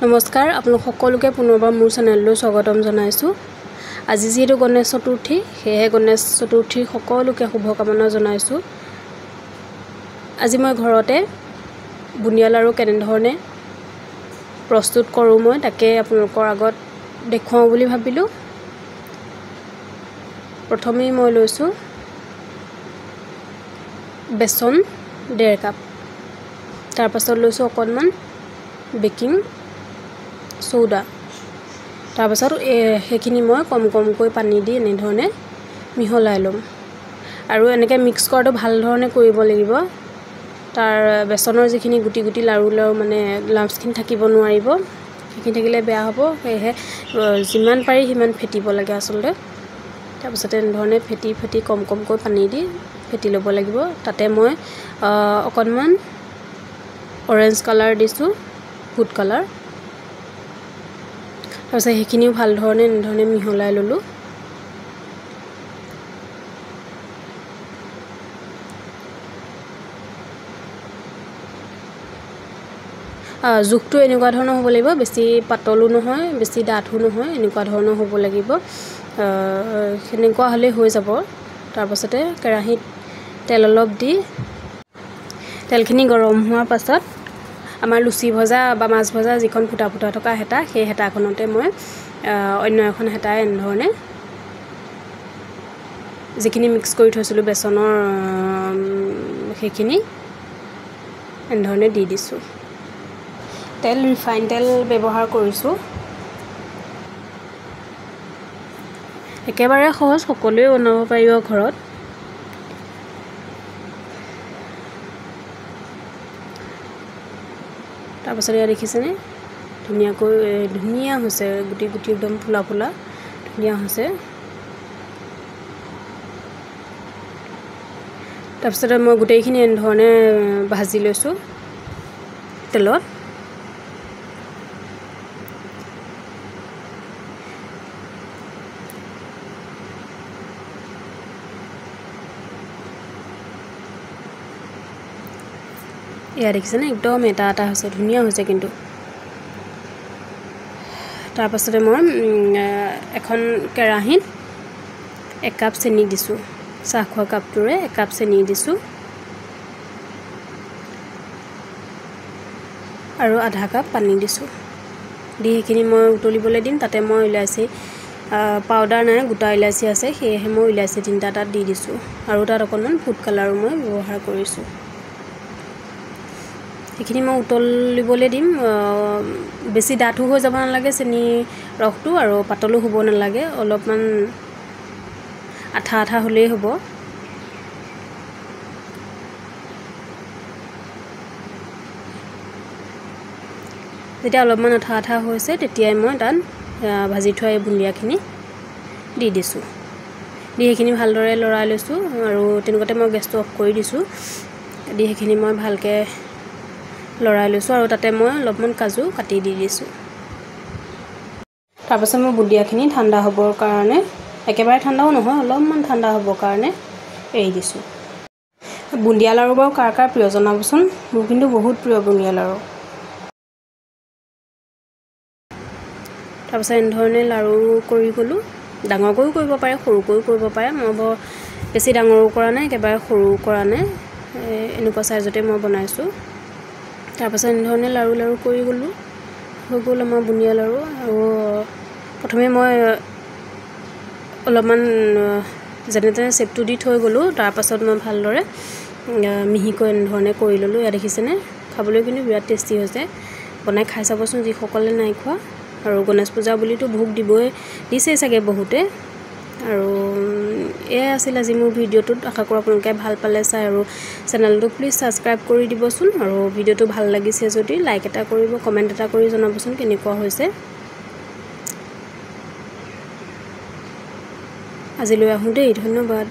নমস্কাৰ আপোনালোক সকলোকে পুনৰবাৰ মোৰ চেনেললৈ স্বাগতম জনাইছো। আজি যেহেতু গণেশ চতুৰ্থী সেয়ে গণেশ চতুৰ্থীৰ সকলোকে শুভকামনা জনাইছো। আজি মই ঘৰতে বুনিয়া লাৰু কেনেধৰণে প্ৰস্তুত কৰোঁ মই তাকে আপোনালোকৰ আগত দেখুৱাও বুলি ভাবিলো। প্ৰথমে মই লৈছো বেসন 1.5 কাপ, তাৰ পাছত লৈছো অকণমান বেকিং সোডা, তাৰ পাছত হেখিনি মই কমকৈ পানী দি এনে ধৰণে মিহলাই লম আৰু এনেকৈ মিক্স কৰাটো ভাল ধৰণে কৰিব লাগিব। তাৰ বেসনৰ যিখিনি গুটি গুটি লাৰু মানে লাম্পছখিনি থাকিব নোৱাৰিব, সেইখিনি থাকিলে বেয়া হ'ব। সেয়ে যিমান পাৰি সিমান ফেটিব লাগে আচলতে। তাৰ পাছত এনে ধৰণে ফেটি কমকৈ পানী দি ফেটি ল'ব লাগিব। তাতে মই অকণমান অৰেঞ্জ কালাৰ দিছো, ফুড কালাৰ। তাৰপাছত সেইখিনিও ভাল ধৰণে এনে ধৰণে মিহলাই ললো। জুখটো এনেকুৱা ধৰণৰ হ'ব লাগিব, বেছি পাতলো নহয় বেছি ডাঠো নহয়, এনেকুৱা ধৰণৰ হ'ব লাগিব। সেনেকুৱা হ'লে হৈ যাব। তাৰ পাছতে কেৰাহীত তেল অলপ দি তেলখিনি গৰম হোৱাৰ পাছত আমাৰ লুচি ভজা বা মাছ ভজা যিখন ফুটা থকা হেতা, সেই হেতাখনতে মই অন্য এখন হেতাই এনে ধৰণে যিখিনি মিক্স কৰি থৈছিলো বেসনৰ সেইখিনি এনে ধৰণে দি দিছো। তেল ৰিফাইন তেল ব্যৱহাৰ কৰিছো। একেবাৰে সহজ, সকলোৱে বনাব পাৰিব ঘৰত। তাৰ পাছত এয়া দেখিছেনে ধুনীয়া হৈছে, গুটি গুটি একদম ফুলা ধুনীয়া হৈছে। তাৰপিছতে মই গোটেইখিনি এনে ধৰণে ভাজি লৈছো তেলত। এয়া দেখিছেনে একদম এটা হৈছে, ধুনীয়া হৈছে কিন্তু। তাৰ পাছতে মই এখন কেৰাহীত 1 কাপ চেনি দিছো, চাহ খোৱা কাপটোৰে 1 কাপ চেনি দিছো আৰু আধা কাপ পানী দিছো। দি সেইখিনি মই উতলিবলৈ দিম। তাতে মই ইলাচি পাউডাৰ নাই, গোটা ইলাচি আছে, সেয়েহে মই ইলাচি 3টা তাত দি দিছো আৰু তাত অকণমান ফুড কালাৰো মই ব্যৱহাৰ কৰিছো। সেইখিনি মই উতলিবলৈ দিম। বেছি ডাঠো হৈ যাব নালাগে চেনি ৰসটো আৰু পাতলো হ'ব নালাগে, অলপমান আঠা হ'লেই হ'ব। যেতিয়া অলপমান আঠা হৈছে তেতিয়াই মই তাত ভাজি থোৱা এই বুন্দিয়াখিনি দি দিছো। দি সেইখিনি ভালদৰে লৰাই লৈছো আৰু তেনেকুৱাতে মই গেছটো অফ কৰি দিছো। দি সেইখিনি মই ভালকৈ লৰাই লৈছো আৰু তাতে মই অলপমান কাজু কাটি দি দিছো। তাৰ পাছত মই বুন্দিয়াখিনি ঠাণ্ডা হ'বৰ কাৰণে, একেবাৰে ঠাণ্ডাও নহয়, অলপমান ঠাণ্ডা হ'বৰ কাৰণে এৰি দিছো। বুন্দিয়া লাৰু বাৰু কাৰ প্ৰিয় জনাবচোন, মোৰ কিন্তু বহুত প্ৰিয় বুন্দিয়া লাৰু। তাৰপাছত এনেধৰণে লাৰু কৰি গ'লো। ডাঙৰকৈও কৰিব পাৰে, সৰুকৈও কৰিব পাৰে। মই বৰ বেছি ডাঙৰো কৰা নাই, একেবাৰে সৰু কৰা নাই, এনেকুৱা চাইজতে মই বনাইছো। তাৰপাছত এনেধৰণে লাৰু কৰি গ'লো। হৈ গ'ল আমাৰ বুন্দিয়া লাৰু। আৰু প্ৰথমে মই অলপমান যেনে তেনে চেপটো দি থৈ গ'লো। তাৰ পাছত মই ভালদৰে মিহিকৈ এনেধৰণে কৰি ল'লো। এয়া দেখিছেনে, খাবলৈ কিন্তু বিৰাট টেষ্টি হৈছে। বনাই খাই চাবচোন যিসকলে নাই খোৱা। আৰু গণেশ পূজা বুলিতো ভোগ দিছেই চাগে বহুতে। আৰু এয়াই আছিল আজি মোৰ ভিডিঅ'টোত। আশা কৰোঁ আপোনালোকে ভাল পালে চাই, আৰু চেনেলটো প্লিজ ছাবস্ক্ৰাইব কৰি দিবচোন। আৰু ভিডিঅ'টো ভাল লাগিছে যদি লাইক এটা কৰিব, কমেণ্ট এটা কৰি জনাবচোন কেনেকুৱা হৈছে। আজিলৈ আহোঁ দেই, ধন্যবাদ।